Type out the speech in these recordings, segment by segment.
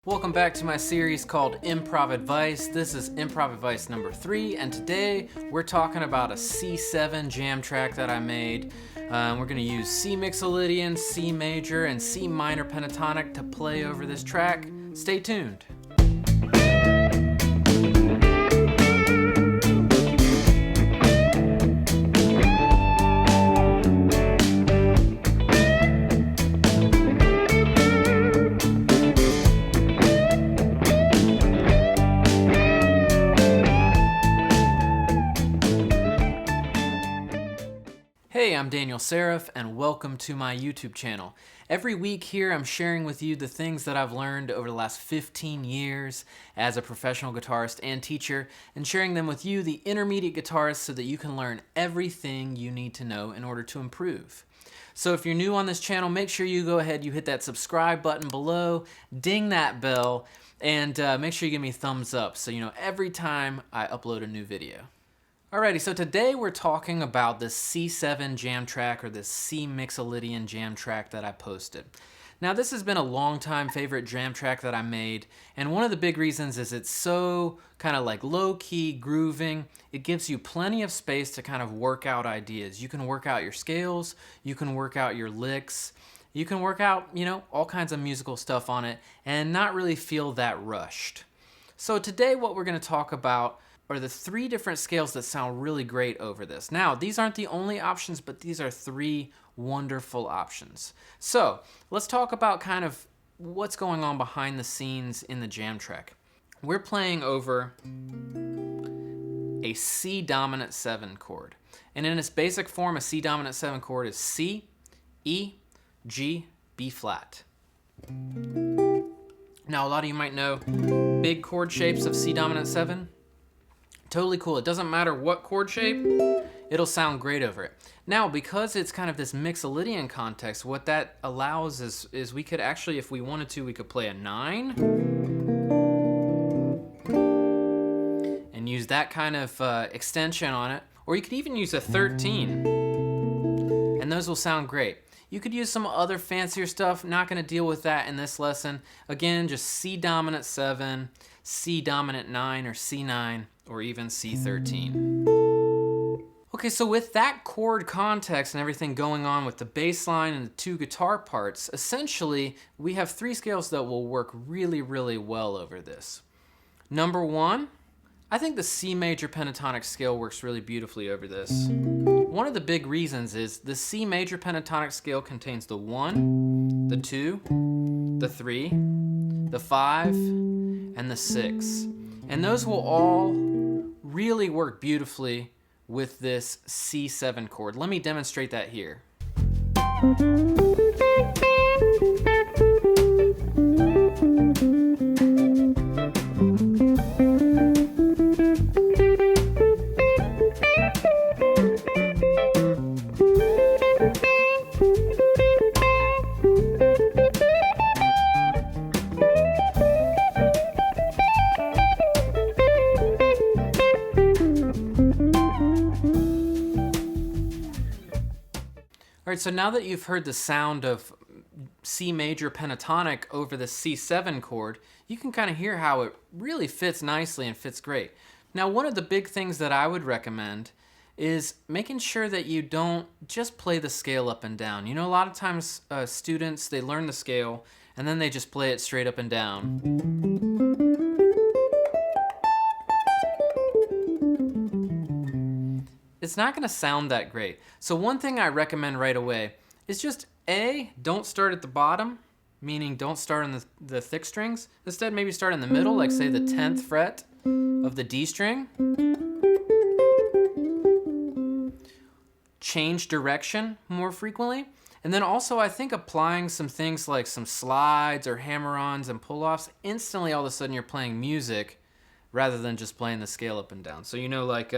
Welcome back to my series called Improv Advice. This is Improv Advice number 3, and today we're talking about a C7 jam track that I made. We're going to use C Mixolydian, C Major, and C Minor Pentatonic to play over this track. Stay tuned. Hey, I'm Daniel Seraph, and welcome to my YouTube channel. Every week here, I'm sharing with you the things that I've learned over the last 15 years as a professional guitarist and teacher, and sharing them with you, the intermediate guitarist, so that you can learn everything you need to know in order to improve. So if you're new on this channel, make sure you go ahead, you hit that subscribe button below, ding that bell, and make sure you give me a thumbs up so you know every time I upload a new video. Alrighty, so today we're talking about this C7 jam track, or this C Mixolydian jam track that I posted. Now this has been a long time favorite jam track that I made, and one of the big reasons is it's so kind of like low-key grooving. It gives you plenty of space to kind of work out ideas. You can work out your scales, you can work out your licks, you can work out, all kinds of musical stuff on it and not really feel that rushed. So today what we're going to talk about are the 3 different scales that sound really great over this. Now, these aren't the only options, but these are 3 wonderful options. So, let's talk about kind of what's going on behind the scenes in the jam track. We're playing over a C dominant 7 chord. And in its basic form, a C dominant 7 chord is C, E, G, B flat. Now, a lot of you might know big chord shapes of C dominant 7. Totally cool. It doesn't matter what chord shape, it'll sound great over it. Now, because it's kind of this Mixolydian context, what that allows is we could actually, if we wanted to, we could play a 9 and use that kind of extension on it. Or you could even use a 13, and those will sound great. You could use some other fancier stuff. Not going to deal with that in this lesson. Again, just C dominant 7, C dominant 9, or C9, or even C13. Okay, so with that chord context and everything going on with the bass line and the 2 guitar parts, essentially we have 3 scales that will work really, really well over this. Number 1, I think the C Major Pentatonic scale works really beautifully over this. One of the big reasons is the C Major Pentatonic scale contains the 1, the 2, the 3, the 5, and the 6. And those will all really work beautifully with this C7 chord. Let me demonstrate that here. All right, so now that you've heard the sound of C Major Pentatonic over the C7 chord, you can kind of hear how it really fits nicely and fits great. Now, one of the big things that I would recommend is making sure that you don't just play the scale up and down. A lot of times students, they learn the scale and then they just play it straight up and down. It's not going to sound that great. So one thing I recommend right away is just don't start at the bottom, meaning don't start on the thick strings. Instead, maybe start in the middle, like say the 10th fret of the D string. Change direction more frequently. And then also I think applying some things like some slides or hammer-ons and pull-offs, instantly all of a sudden you're playing music rather than just playing the scale up and down. So like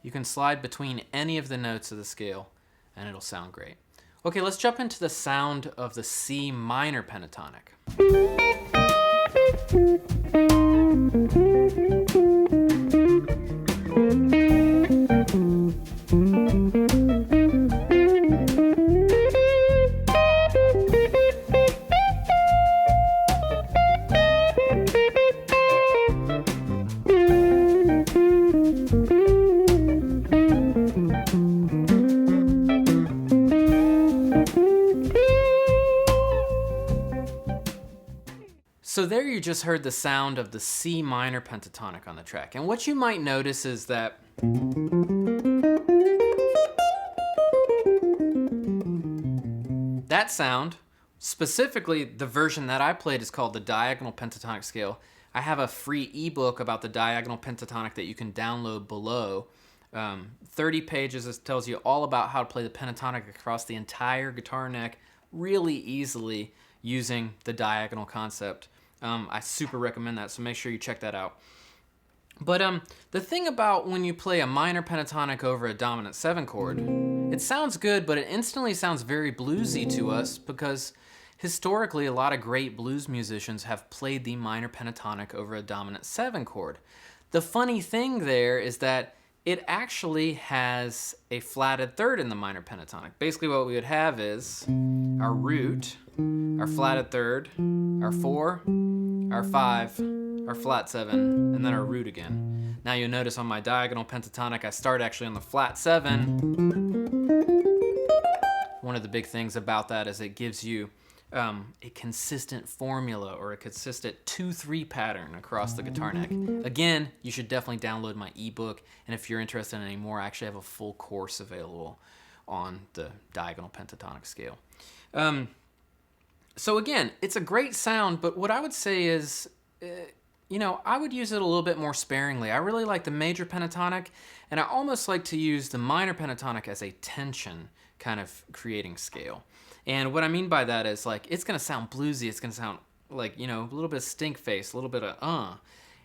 you can slide between any of the notes of the scale and it'll sound great. Okay, let's jump into the sound of the C Minor Pentatonic. So there you just heard the sound of the C minor pentatonic on the track. And what you might notice is that that sound, specifically the version that I played, is called the diagonal pentatonic scale. I have a free ebook about the diagonal pentatonic that you can download below. 30 pages. This tells you all about how to play the pentatonic across the entire guitar neck really easily using the diagonal concept. I super recommend that, so make sure you check that out. But the thing about when you play a minor pentatonic over a dominant 7 chord, it sounds good, but it instantly sounds very bluesy to us because historically a lot of great blues musicians have played the minor pentatonic over a dominant 7 chord. The funny thing there is that it actually has a flatted third in the minor pentatonic. Basically what we would have is our root, our flatted third, our 4, our 5, our flat 7, and then our root again. Now you'll notice on my diagonal pentatonic I start actually on the flat 7. One of the big things about that is it gives you a consistent formula or a consistent 2-3 pattern across the guitar neck. Again, you should definitely download my ebook, and if you're interested in any more, I actually have a full course available on the diagonal pentatonic scale. So again, it's a great sound, but what I would say is, I would use it a little bit more sparingly. I really like the major pentatonic, and I almost like to use the minor pentatonic as a tension kind of creating scale. And what I mean by that is, like, it's going to sound bluesy. It's going to sound like, a little bit of stink face, a little bit of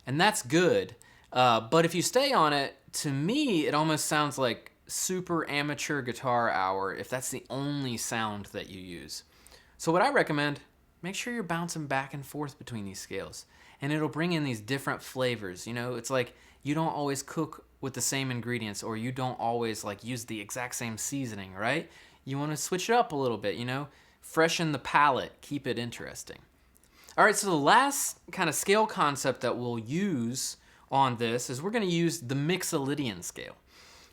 and that's good. But if you stay on it, to me, it almost sounds like super amateur guitar hour if that's the only sound that you use. So what I recommend, make sure you're bouncing back and forth between these scales, and it'll bring in these different flavors. It's like you don't always cook with the same ingredients, or you don't always like use the exact same seasoning, right? You want to switch it up a little bit, freshen the palate, keep it interesting. All right, so the last kind of scale concept that we'll use on this is we're going to use the Mixolydian scale.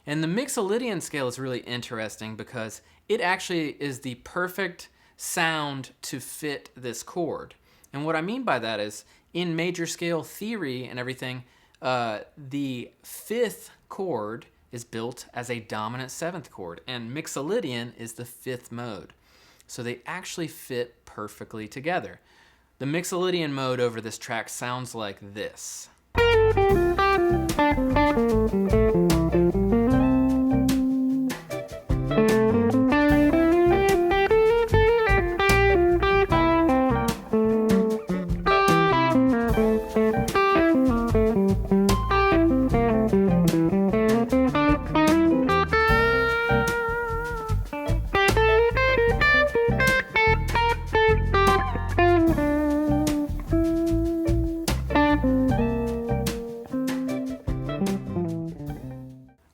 And the Mixolydian scale is really interesting because it actually is the perfect sound to fit this chord. And what I mean by that is, in major scale theory and everything, the 5th chord is built as a dominant 7th chord, and Mixolydian is the 5th mode. So they actually fit perfectly together. The Mixolydian mode over this track sounds like this.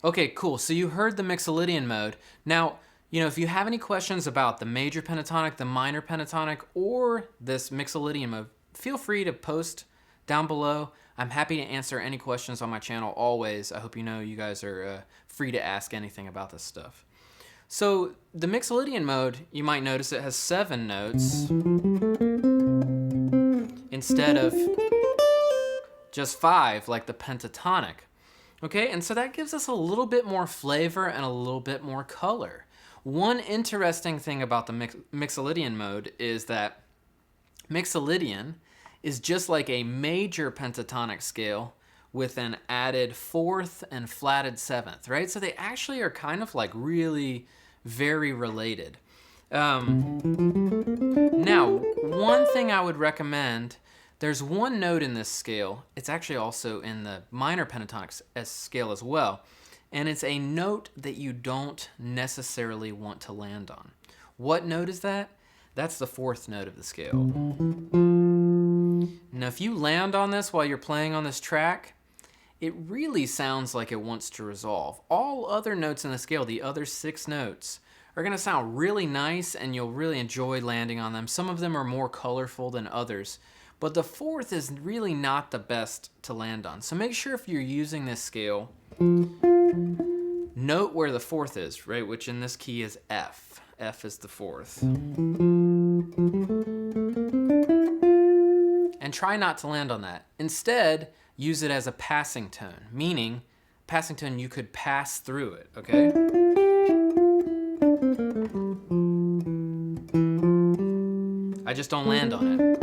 Okay, cool. So you heard the Mixolydian mode. Now, if you have any questions about the major pentatonic, the minor pentatonic, or this Mixolydian mode, feel free to post down below. I'm happy to answer any questions on my channel always. I hope you guys are free to ask anything about this stuff. So the Mixolydian mode, you might notice it has 7 notes instead of just 5 like the pentatonic. Okay, and so that gives us a little bit more flavor and a little bit more color. One interesting thing about the Mixolydian mode is that Mixolydian is just like a major pentatonic scale with an added 4th and flatted 7th, right? So they actually are kind of like really very related. Now, one thing I would recommend, there's one note in this scale. It's actually also in the minor pentatonic scale as well. And it's a note that you don't necessarily want to land on. What note is that? That's the 4th note of the scale. Now, if you land on this while you're playing on this track, it really sounds like it wants to resolve. All other notes in the scale, the other 6 notes, are going to sound really nice and you'll really enjoy landing on them. Some of them are more colorful than others. But the 4th is really not the best to land on. So make sure if you're using this scale, note where the 4th is, right? Which in this key is F. F is the 4th. And and try not to land on that. Instead, use it as a passing tone, meaning passing tone, you could pass through it, okay? I just don't land on it.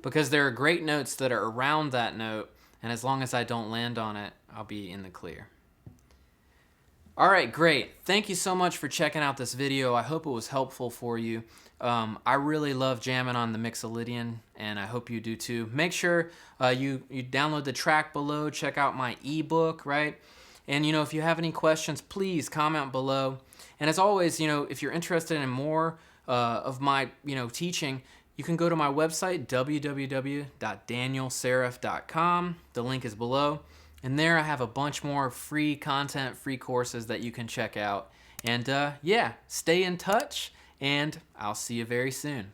Because there are great notes that are around that note, and as long as I don't land on it, I'll be in the clear. All right, great. Thank you so much for checking out this video. I hope it was helpful for you. I really love jamming on the Mixolydian, and I hope you do too. Make sure you download the track below, check out my ebook, right? And if you have any questions, please comment below. And as always, if you're interested in more of my teaching, you can go to my website, www.danielserif.com. The link is below. And there I have a bunch more free content, free courses that you can check out. And yeah, stay in touch, and I'll see you very soon.